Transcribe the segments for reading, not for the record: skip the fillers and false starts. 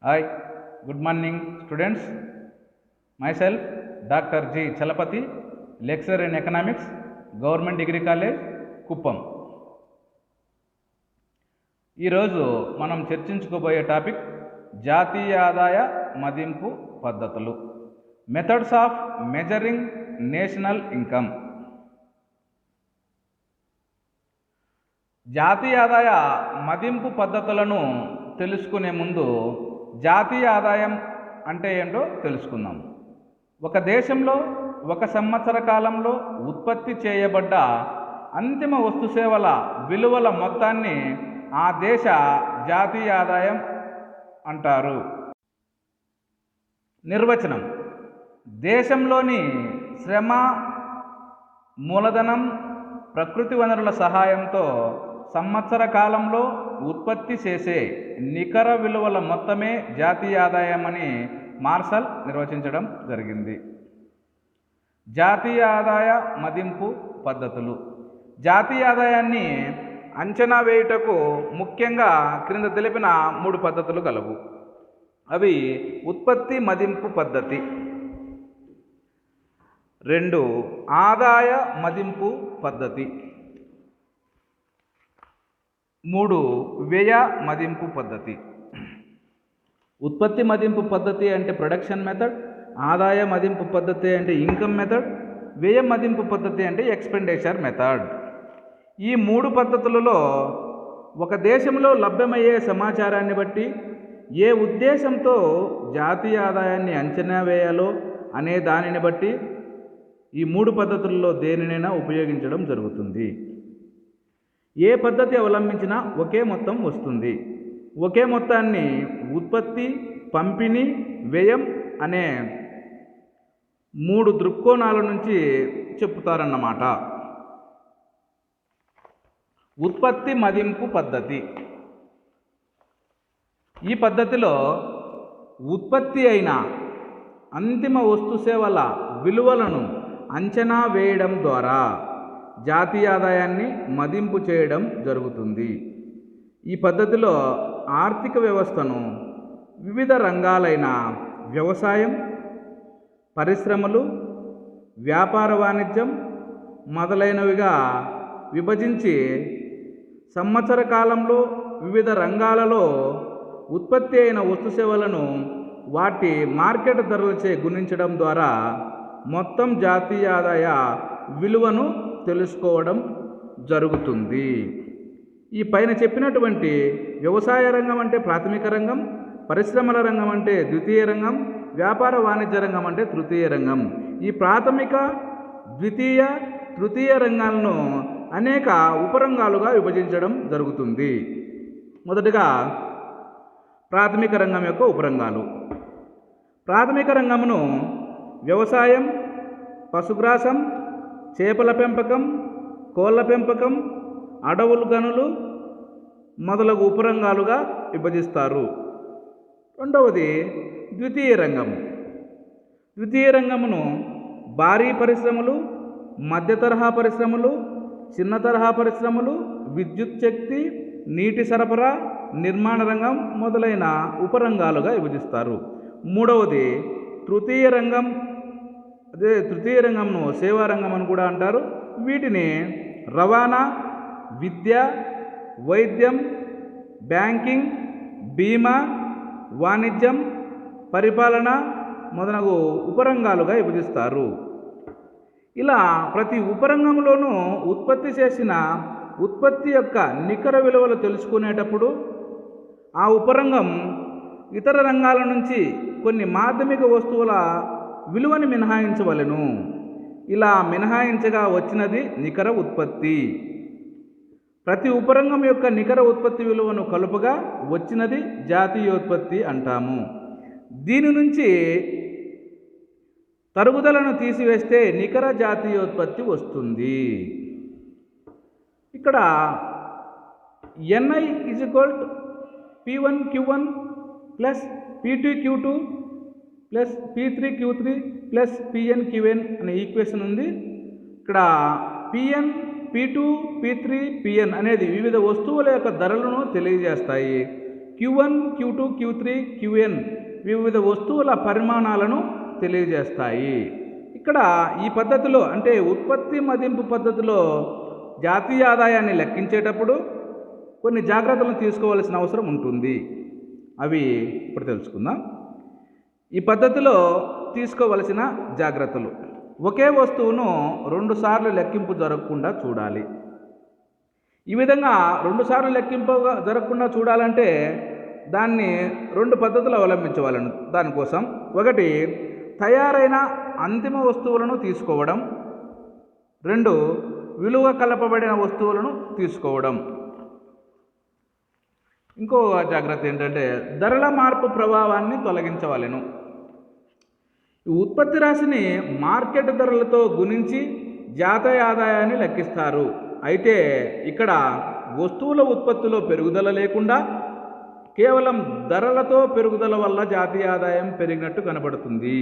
Hi, good morning, students. Myself, Dr. G. Chalapati, lecturer in economics, Government Degree College, Kuppam. ఈరోజు మనం చర్చించుకోబోయే topic జాతీయ ఆదాయ మదింపు పద్ధతులు, methods of measuring national income. జాతీయ ఆదాయ మదింపు పద్ధతులను తెలుసుకునే ముందు జాతీయ ఆదాయం అంటే ఏంటో తెలుసుకుందాం. ఒక దేశంలో ఒక సంవత్సర కాలంలో ఉత్పత్తి చేయబడ్డ అంతిమ వస్తు సేవల విలువల మొత్తాన్ని ఆ దేశ జాతీయ ఆదాయం అంటారు. నిర్వచనం: దేశంలోని శ్రమ, మూలధనం, ప్రకృతి వనరుల సహాయంతో సంవత్సర కాలంలో ఉత్పత్తి చేసే నికర విలువల మొత్తమే జాతీయ ఆదాయం అని మార్షల్ నిర్వచించడం జరిగింది. జాతీయ ఆదాయ మదింపు పద్ధతులు. జాతీయ ఆదాయాన్ని అంచనా వేయుటకు ముఖ్యంగా క్రింద తెలిపిన 3 పద్ధతులు గలవు. అవి ఉత్పత్తి మదింపు పద్ధతి, 2 ఆదాయ మదింపు పద్ధతి, 3 వ్యయ మదింపు పద్ధతి. ఉత్పత్తి మదింపు పద్ధతి అంటే ప్రొడక్షన్ మెథడ్, ఆదాయ మదింపు పద్ధతి అంటే ఇన్కమ్ మెథడ్, వ్యయ మదింపు పద్ధతి అంటే ఎక్స్పెండిచర్ మెథడ్. ఈ 3 పద్ధతులలో ఒక దేశంలో లభ్యమయ్యే సమాచారాన్ని బట్టి ఏ ఉద్దేశంతో జాతీయ ఆదాయాన్ని అంచనా వేయాలో అనే దానిని బట్టి ఈ 3 పద్ధతుల్లో దేనినైనా ఉపయోగించడం జరుగుతుంది. ఏ పద్ధతి అవలంబించినా ఒకే మొత్తం వస్తుంది. ఒకే మొత్తాన్ని ఉత్పత్తి, పంపిణీ, వ్యయం అనే 3 దృక్కోణాల నుంచి చెప్తారన్నమాట. ఉత్పత్తి మదింపు పద్ధతి. ఈ పద్ధతిలో ఉత్పత్తి అయిన అంతిమ వస్తు సేవల విలువలను అంచనా వేయడం ద్వారా జాతీయ ఆదాయాన్ని మదింపు చేయడం జరుగుతుంది. ఈ పద్ధతిలో ఆర్థిక వ్యవస్థను వివిధ రంగాలైన వ్యవసాయం, పరిశ్రమలు, వ్యాపార వాణిజ్యం మొదలైనవిగా విభజించి సంవత్సర కాలంలో వివిధ రంగాలలో ఉత్పత్తి అయిన వస్తు సేవలను వాటి మార్కెట్ ధరలచే గుణించడం ద్వారా మొత్తం జాతీయ ఆదాయ విలువను తెలుసుకోవడం జరుగుతుంది. ఈ పైన చెప్పినటువంటి వ్యవసాయ రంగం అంటే ప్రాథమిక రంగం, పరిశ్రమల రంగం అంటే ద్వితీయ రంగం, వ్యాపార వాణిజ్య రంగం అంటే తృతీయ రంగం. ఈ ప్రాథమిక, ద్వితీయ, తృతీయ రంగాలను అనేక ఉపరంగాలుగా విభజించడం జరుగుతుంది. మొదటగా ప్రాథమిక రంగం యొక్క ఉపరంగాలు. ప్రాథమిక రంగమును వ్యవసాయం, పశుగ్రాసం, చేపల పెంపకం, కోళ్ళ పెంపకం, అడవులు గనులు మొదలగు ఉపరంగాలుగా విభజిస్తారు. రెండవది ద్వితీయ రంగము. ద్వితీయ రంగమును భారీ పరిశ్రమలు, మధ్య తరహా పరిశ్రమలు, చిన్న తరహా పరిశ్రమలు, విద్యుత్ శక్తి, నీటి సరఫరా, నిర్మాణ రంగం మొదలైన ఉపరంగాలుగా విభజిస్తారు. మూడవది తృతీయ రంగం. అదే తృతీయ రంగంను సేవా రంగం అని కూడా అంటారు. వీటిని రవాణా, విద్య, వైద్యం, బ్యాంకింగ్, బీమా, వాణిజ్యం, పరిపాలన మొదలగు ఉపరంగాలుగా విభజిస్తారు. ఇలా ప్రతి ఉపరంగంలోనూ ఉత్పత్తి చేసిన ఉత్పత్తి యొక్క నికర విలువలు తెలుసుకునేటప్పుడు ఆ ఉపరంగం ఇతర రంగాల నుంచి కొన్ని మాధ్యమిక వస్తువుల విలువని మినహాయించవలెను. ఇలా మినహాయించగా వచ్చినది నికర ఉత్పత్తి. ప్రతి ఉపరంగం యొక్క నికర ఉత్పత్తి విలువను కలుపగా వచ్చినది జాతీయోత్పత్తి అంటాము. దీని నుంచి తరుగుదలను తీసివేస్తే నికర జాతీయోత్పత్తి వస్తుంది. ఇక్కడ NI = P1Q1 plus P2Q2 plus P3Q3 plus PNQN అనే ఈక్వేషన్ ఉంది. ఇక్కడ PN, P2, P3, PN అనేది వివిధ వస్తువుల యొక్క ధరలను తెలియజేస్తాయి. Q1, Q2, Q3, Qn వివిధ వస్తువుల పరిమాణాలను తెలియజేస్తాయి. ఇక్కడ ఈ పద్ధతిలో అంటే ఉత్పత్తి మదింపు పద్ధతిలో జాతీయ ఆదాయాన్ని లెక్కించేటప్పుడు కొన్ని జాగ్రత్తలను తీసుకోవాల్సిన అవసరం ఉంటుంది. అవి ఇప్పుడు తెలుసుకుందాం. ఈ పద్ధతిలో తీసుకోవలసిన జాగ్రత్తలు: ఒకే వస్తువును 2 సార్లు లెక్కింపు జరగకుండా చూడాలి. ఈ విధంగా 2 సార్లు లెక్కింపు జరగకుండా చూడాలంటే దాన్ని 2 పద్ధతులు అవలంబించవాలను. దానికోసం ఒకటి, తయారైన అంతిమ వస్తువులను తీసుకోవడం. 2, విలువ కలపబడిన వస్తువులను తీసుకోవడం. ఇంకో జాగ్రత్త ఏంటంటే ధరల మార్పు ప్రభావాన్ని తొలగించవలెను. ఈ ఉత్పత్తి రాశిని మార్కెట్ ధరలతో గుణించి జాతీయ ఆదాయాన్ని లెక్కిస్తారు. అయితే ఇక్కడ వస్తువుల ఉత్పత్తిలో పెరుగుదల లేకుండా కేవలం ధరలతో పెరుగుదల వల్ల జాతీయ ఆదాయం పెరిగినట్టు కనబడుతుంది.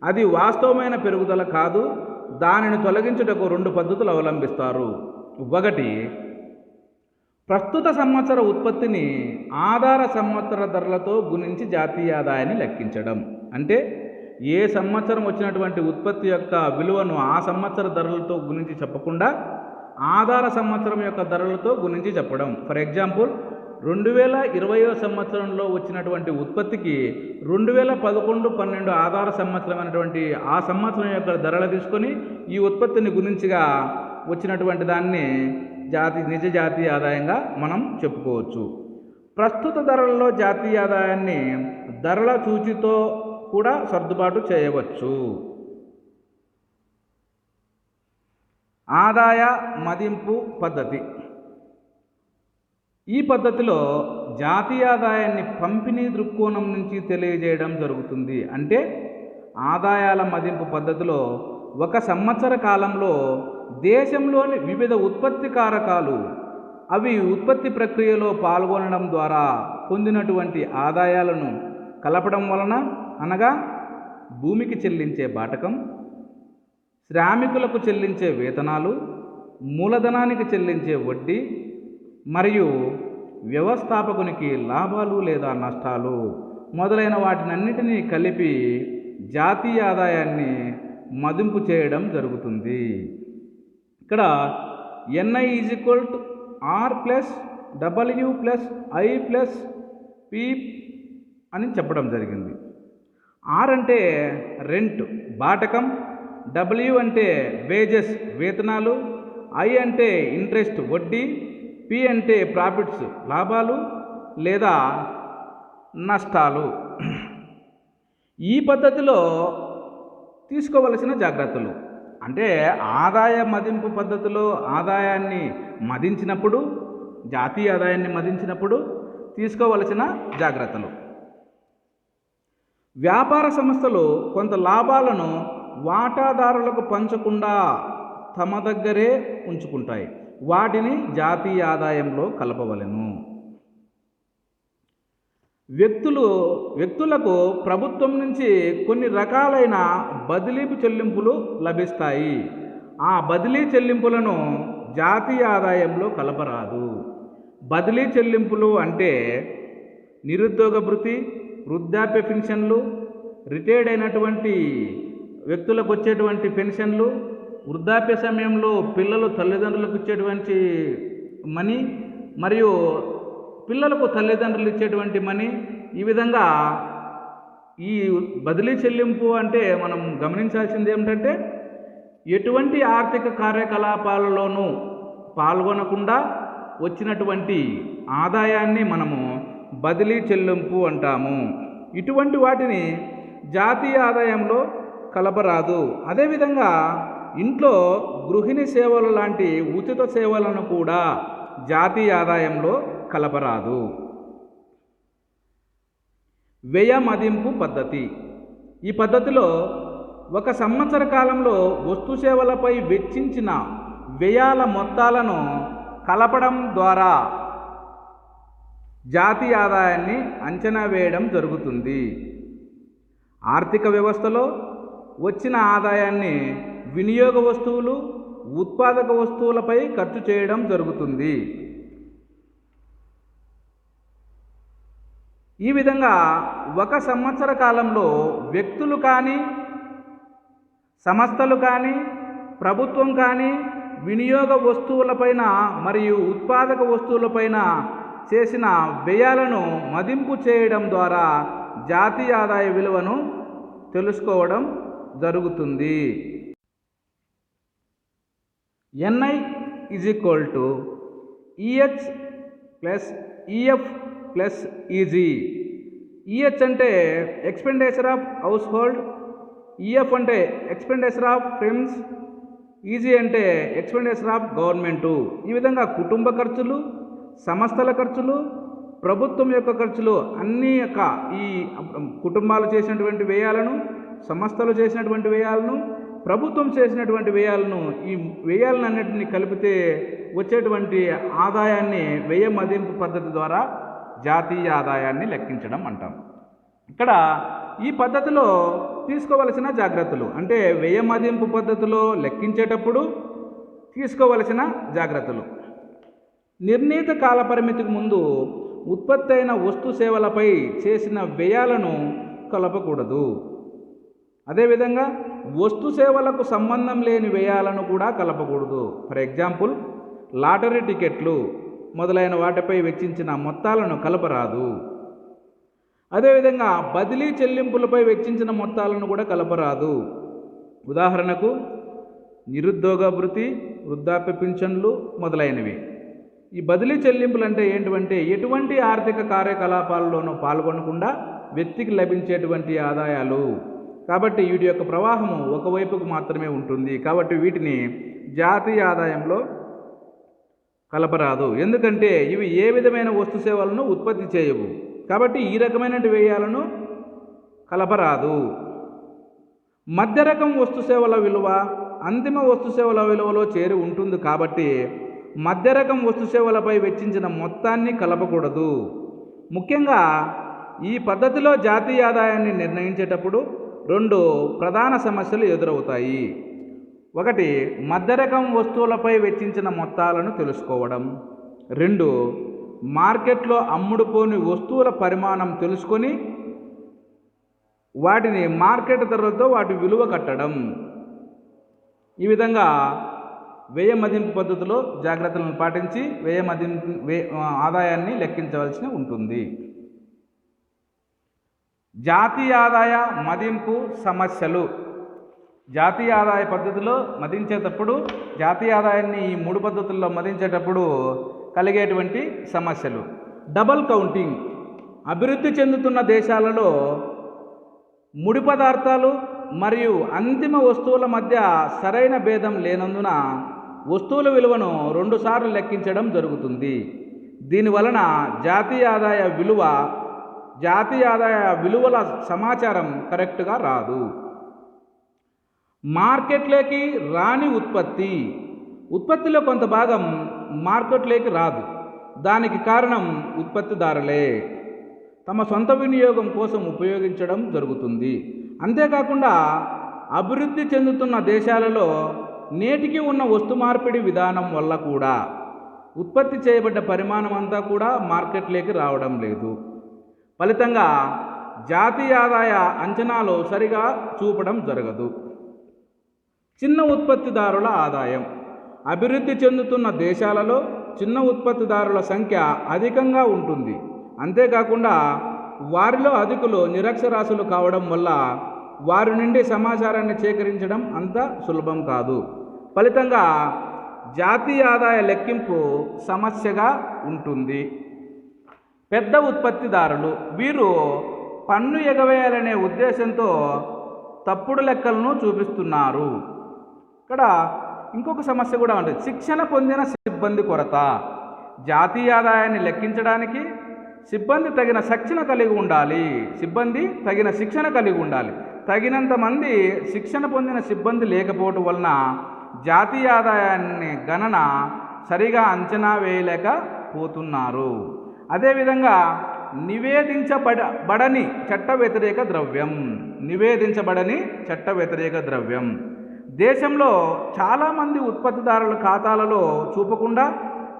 అది వాస్తవమైన పెరుగుదల కాదు. దానిని తొలగించుటకు 2 పద్ధతులు అవలంబిస్తారు. ఒకటి, ప్రస్తుత సంవత్సర ఉత్పత్తిని ఆధార సంవత్సర ధరలతో గుణించి జాతీయ ఆదాయాన్ని లెక్కించడం. అంటే ఏ సంవత్సరం వచ్చినటువంటి ఉత్పత్తి యొక్క విలువను ఆ సంవత్సర ధరలతో గుణించి చెప్పకుండా ఆధార సంవత్సరం యొక్క ధరలతో గుణించి చెప్పడం. ఫర్ ఎగ్జాంపుల్, 2020 సంవత్సరంలో వచ్చినటువంటి ఉత్పత్తికి 2011-12 ఆధార సంవత్సరం అనేటువంటి ఆ సంవత్సరం యొక్క ధరలు తీసుకొని ఈ ఉత్పత్తిని గుణించిగా వచ్చినటువంటి దాన్ని నిజ జాతీయ ఆదాయంగా మనం చెప్పుకోవచ్చు. ప్రస్తుత ధరలలో జాతీయ ఆదాయాన్ని ధరల సూచితో కూడా సర్దుబాటు చేయవచ్చు. ఆదాయ మదింపు పద్ధతి. ఈ పద్ధతిలో జాతీయ ఆదాయాన్ని పంపిణీ దృక్కోణం నుంచి తెలియజేయడం జరుగుతుంది. అంటే ఆదాయాల మదింపు పద్ధతిలో ఒక సంవత్సర కాలంలో దేశంలోని వివిధ ఉత్పత్తి కారకాలు అవి ఉత్పత్తి ప్రక్రియలో పాల్గొనడం ద్వారా పొందినటువంటి ఆదాయాలను కలపడం వలన, అనగా భూమికి చెల్లించే బాటకం, శ్రామికులకు చెల్లించే వేతనాలు, మూలధనానికి చెల్లించే వడ్డీ మరియు వ్యవస్థాపకునికి లాభాలు లేదా నష్టాలు మొదలైన వాటినన్నిటినీ కలిపి జాతీయ ఆదాయాన్ని మదింపు చేయడం జరుగుతుంది. ఇక్కడ NI = R + W + I + P అని చెప్పడం జరిగింది. R అంటే రెంట్ బాటకం, W అంటే వేజెస్ వేతనాలు, I అంటే ఇంట్రెస్ట్ వడ్డీ, P అంటే ప్రాఫిట్స్ లాభాలు లేదా నష్టాలు. ఈ పద్ధతిలో తీసుకోవలసిన జాగ్రత్తలు అంటే ఆదాయ మదింపు పద్ధతిలో ఆదాయాన్ని మదించినప్పుడు, జాతీయ ఆదాయాన్ని మదించినప్పుడు తీసుకోవలసిన జాగ్రత్తలు: వ్యాపార సంస్థలు కొంత లాభాలను వాటాదారులకు పంచకుండా తమ దగ్గరే ఉంచుకుంటాయి. వాటిని జాతీయ ఆదాయంలో కలపవలెను. వ్యక్తులకు ప్రభుత్వం నుంచి కొన్ని రకాలైన బదిలీపు చెల్లింపులు లభిస్తాయి. ఆ బదిలీ చెల్లింపులను జాతీయ ఆదాయంలో కలపరాదు. బదిలీ చెల్లింపులు అంటే నిరుద్యోగ భృతి, వృద్ధాప్య పెన్షన్లు, రిటైర్డ్ అయినటువంటి వ్యక్తులకు వచ్చేటువంటి పెన్షన్లు, వృద్ధాప్య సమయంలో పిల్లలు తల్లిదండ్రులకు ఇచ్చేటువంటి మనీ మరియు పిల్లలకు తల్లిదండ్రులు ఇచ్చేటువంటి మనీ. ఈ విధంగా ఈ బదిలీ చెల్లింపు అంటే మనం గమనించాల్సింది ఏమిటంటే ఎటువంటి ఆర్థిక కార్యకలాపాలలోనూ పాల్గొనకుండా వచ్చినటువంటి ఆదాయాన్ని మనము బదిలీ చెల్లింపు అంటాము. ఇటువంటి వాటిని జాతీయ ఆదాయంలో కలపరాదు. అదేవిధంగా ఇంట్లో గృహిణి సేవలు లాంటి ఉచిత సేవలను కూడా జాతీయ ఆదాయంలో కలపరాదు. వ్యయ మదింపు పద్ధతి. ఈ పద్ధతిలో ఒక సంవత్సర కాలంలో వస్తు సేవలపై వెచ్చించిన వ్యయాల మొత్తాలను కలపడం ద్వారా జాతీయ ఆదాయాన్ని అంచనా వేయడం జరుగుతుంది. ఆర్థిక వ్యవస్థలో వచ్చిన ఆదాయాన్ని వినియోగ వస్తువులు, ఉత్పాదక వస్తువులపై ఖర్చు చేయడం జరుగుతుంది. ఈ విధంగా ఒక సంవత్సర కాలంలో వ్యక్తులు కానీ, సంస్థలు కానీ, ప్రభుత్వం కానీ వినియోగ వస్తువులపైన మరియు ఉత్పాదక వస్తువులపైన చేసిన వ్యయాలను మదింపు చేయడం ద్వారా జాతీయ ఆదాయ విలువను తెలుసుకోవడం జరుగుతుంది. NI is equal to EH plus EF plus EG. EH అంటే expenditure of household, EF అంటే ఎక్స్పెండిచర్ ఆఫ్ ఫర్మ్స్, ఈజీ అంటే ఎక్స్పెండిచర్ ఆఫ్ గవర్నమెంటు. ఈ విధంగా కుటుంబ ఖర్చులు, సంస్థల ఖర్చులు, ప్రభుత్వం యొక్క ఖర్చులు అన్నీ యొక్క ఈ కుటుంబాలు చేసినటువంటి వ్యయాలను, సంస్థలు చేసినటువంటి వ్యయాలను, ప్రభుత్వం చేసినటువంటి వ్యయాలను, ఈ వ్యయాలన్నింటినీ కలిపితే వచ్చేటువంటి ఆదాయాన్ని వ్యయ మదింపు పద్ధతి ద్వారా జాతీయ ఆదాయాన్ని లెక్కించడం అంటాం. ఇక్కడ ఈ పద్ధతిలో తీసుకోవలసిన జాగ్రత్తలు అంటే వ్యయ మదింపు పద్ధతిలో లెక్కించేటప్పుడు తీసుకోవలసిన జాగ్రత్తలు: నిర్ణీత కాలపరిమితికి ముందు ఉత్పత్తి అయిన వస్తు సేవలపై చేసిన వ్యయాలను కలపకూడదు. అదేవిధంగా వస్తు సేవలకు సంబంధం లేని వ్యయాలను కూడా కలపకూడదు. ఫర్ ఎగ్జాంపుల్, లాటరీ టికెట్లు మొదలైన వాటిపై వెచ్చించిన మొత్తాలను కలపరాదు. అదేవిధంగా బదిలీ చెల్లింపులపై వెచ్చించిన మొత్తాలను కూడా కలపరాదు. ఉదాహరణకు నిరుద్యోగ భృతి, వృద్ధాప్య పింఛన్లు మొదలైనవి. ఈ బదిలీ చెల్లింపులు అంటే ఏంటంటే ఎటువంటి ఆర్థిక కార్యకలాపాల్లోనూ పాల్గొనకుండా వ్యక్తికి లభించేటువంటి ఆదాయాలు. కాబట్టి వీటి యొక్క ప్రవాహము ఒకవైపుకు మాత్రమే ఉంటుంది. కాబట్టి వీటిని జాతీయ ఆదాయంలో కలపరాదు. ఎందుకంటే ఇవి ఏ విధమైన వస్తు సేవలను ఉత్పత్తి చేయవు. కాబట్టి ఈ రకమైన వ్యయాలను కలపరాదు. మధ్య రకం వస్తు సేవల విలువ అంతిమ వస్తు సేవల విలువలో చేరి ఉంటుంది. కాబట్టి మధ్య రకం వస్తు సేవలపై వెచ్చించిన మొత్తాన్ని కలపకూడదు. ముఖ్యంగా ఈ పద్ధతిలో జాతీయ ఆదాయాన్ని నిర్ణయించేటప్పుడు రెండు ప్రధాన సమస్యలు ఎదురవుతాయి. ఒకటి, మధ్య రకం వస్తువులపై వెచ్చించిన మొత్తాలను తెలుసుకోవడం. రెండు, మార్కెట్లో అమ్ముడుపోని వస్తువుల పరిమాణం తెలుసుకొని వాటిని మార్కెట్ ధరలతో వాటి విలువ కట్టడం. ఈ విధంగా వ్యయ మదింపు పద్ధతిలో జాగ్రత్తలను పాటించి ఆదాయాన్ని లెక్కించవలసి ఉంటుంది. జాతీయ ఆదాయ మదింపు సమస్యలు. జాతీయ ఆదాయ పద్ధతిలో మదించేటప్పుడు, జాతీయ ఆదాయాన్ని ఈ మూడు పద్ధతుల్లో మదించేటప్పుడు కలిగేటువంటి సమస్యలు: డబల్ కౌంటింగ్. అభివృద్ధి చెందుతున్న దేశాలలో ముడి పదార్థాలు మరియు అంతిమ వస్తువుల మధ్య సరైన భేదం లేనందున వస్తువుల విలువను రెండుసార్లు లెక్కించడం జరుగుతుంది. దీనివలన జాతీయ ఆదాయ విలువల సమాచారం కరెక్ట్గా రాదు. మార్కెట్లోకి రాని ఉత్పత్తిలో కొంత భాగం మార్కెట్లోకి రాదు. దానికి కారణం ఉత్పత్తిదారులే తమ సొంత వినియోగం కోసం ఉపయోగించడం జరుగుతుంది. అంతేకాకుండా అభివృద్ధి చెందుతున్న దేశాలలో నేటికి ఉన్న వస్తు మార్పిడి విధానం వల్ల కూడా ఉత్పత్తి చేయబడ్డ పరిమాణం అంతా కూడా మార్కెట్లోకి రావడం లేదు. ఫలితంగా జాతీయ ఆదాయ అంచనాలు సరిగా చూపడం జరగదు. చిన్న ఉత్పత్తిదారుల ఆదాయం. అభివృద్ధి చెందుతున్న దేశాలలో చిన్న ఉత్పత్తిదారుల సంఖ్య అధికంగా ఉంటుంది. అంతేకాకుండా వారిలో అధికులు నిరక్షరాస్యులు కావడం వల్ల వారి నుండి సమాచారాన్ని సేకరించడం అంత సులభం కాదు. ఫలితంగా జాతీయ ఆదాయ లెక్కింపు సమస్యగా ఉంటుంది. పెద్ద ఉత్పత్తిదారులు. వీరు పన్ను ఎగవేయాలనే ఉద్దేశంతో తప్పుడు లెక్కలను చూపిస్తున్నారు. ఇక్కడ ఇంకొక సమస్య కూడా ఉంటుంది: శిక్షణ పొందిన సిబ్బంది కొరత. జాతీయ ఆదాయాన్ని లెక్కించడానికి సిబ్బంది తగిన శిక్షణ కలిగి ఉండాలి. తగినంత మంది శిక్షణ పొందిన సిబ్బంది లేకపోవటం వలన జాతీయ ఆదాయాన్ని గణన సరిగా అంచనా వేయలేకపోతున్నారు. అదేవిధంగా నివేదించబడని చట్ట వ్యతిరేక ద్రవ్యం. దేశంలో చాలామంది ఉత్పత్తిదారుల ఖాతాలలో చూపకుండా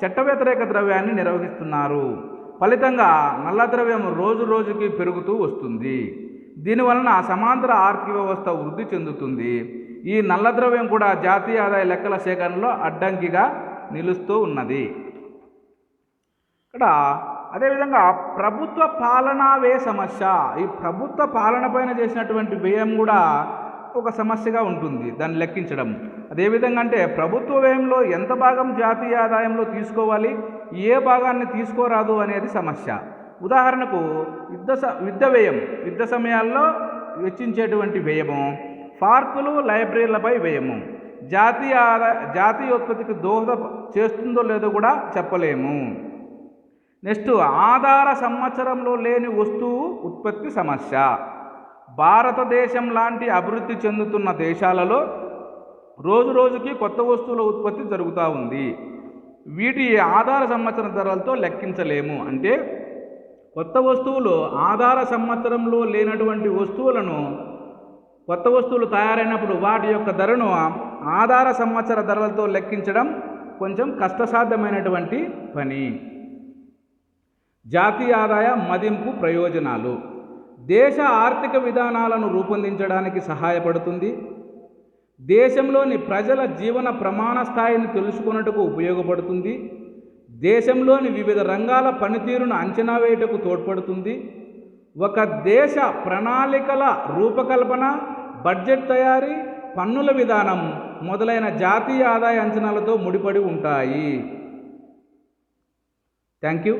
చట్ట వ్యతిరేక ద్రవ్యాన్ని నిర్వహిస్తున్నారు. ఫలితంగా నల్ల ద్రవ్యం రోజు రోజుకి పెరుగుతూ వస్తుంది. దీనివలన సమాంతర ఆర్థిక వ్యవస్థ వృద్ధి చెందుతుంది. ఈ నల్ల ద్రవ్యం కూడా జాతీయ ఆదాయ లెక్కల సేకరణలో అడ్డంకిగా నిలుస్తూ ఉన్నది. ఇక్కడ అదేవిధంగా ప్రభుత్వ పాలనా వ్యయ సమస్య. ఈ ప్రభుత్వ పాలన పైన చేసినటువంటి వ్యయం కూడా ఒక సమస్యగా ఉంటుంది దాన్ని లెక్కించడం. అదేవిధంగా అంటే ప్రభుత్వ వ్యయంలో ఎంత భాగం జాతీయ ఆదాయంలో తీసుకోవాలి, ఏ భాగాన్ని తీసుకోరాదు అనేది సమస్య. ఉదాహరణకు యుద్ధ సమయాల్లో వెచ్చించేటువంటి వ్యయము, పార్కులు లైబ్రరీలపై వ్యయము జాతీయోత్పత్తికి దోహద చేస్తుందో లేదో కూడా చెప్పలేము. నెక్స్ట్ ఆధార సంవత్సరంలో లేని వస్తువు ఉత్పత్తి సమస్య. భారతదేశం లాంటి అభివృద్ధి చెందుతున్న దేశాలలో రోజు రోజుకి కొత్త వస్తువుల ఉత్పత్తి జరుగుతూ ఉంది. వీటి ఆధార సంవత్సర ధరలతో లెక్కించలేము. అంటే కొత్త వస్తువులు ఆధార సంవత్సరంలో లేనటువంటి వస్తువులను, కొత్త వస్తువులు తయారైనప్పుడు వాటి యొక్క ధరను ఆధార సంవత్సర ధరలతో లెక్కించడం కొంచెం కష్టసాధ్యమైనటువంటి పని. జాతీయ ఆదాయ మదింపు ప్రయోజనాలు. దేశ ఆర్థిక విధానాలను రూపొందించడానికి సహాయపడుతుంది. దేశంలోని ప్రజల జీవన ప్రమాణ స్థాయిని తెలుసుకొనుటకు ఉపయోగపడుతుంది. దేశంలోని వివిధ రంగాల పనితీరును అంచనా వేయుటకు తోడ్పడుతుంది. ఒక దేశ ప్రణాళికల రూపకల్పన, బడ్జెట్ తయారీ, పన్నుల విధానం మొదలైన జాతీయ ఆదాయ అంచనాలతో ముడిపడి ఉంటాయి. Thank you.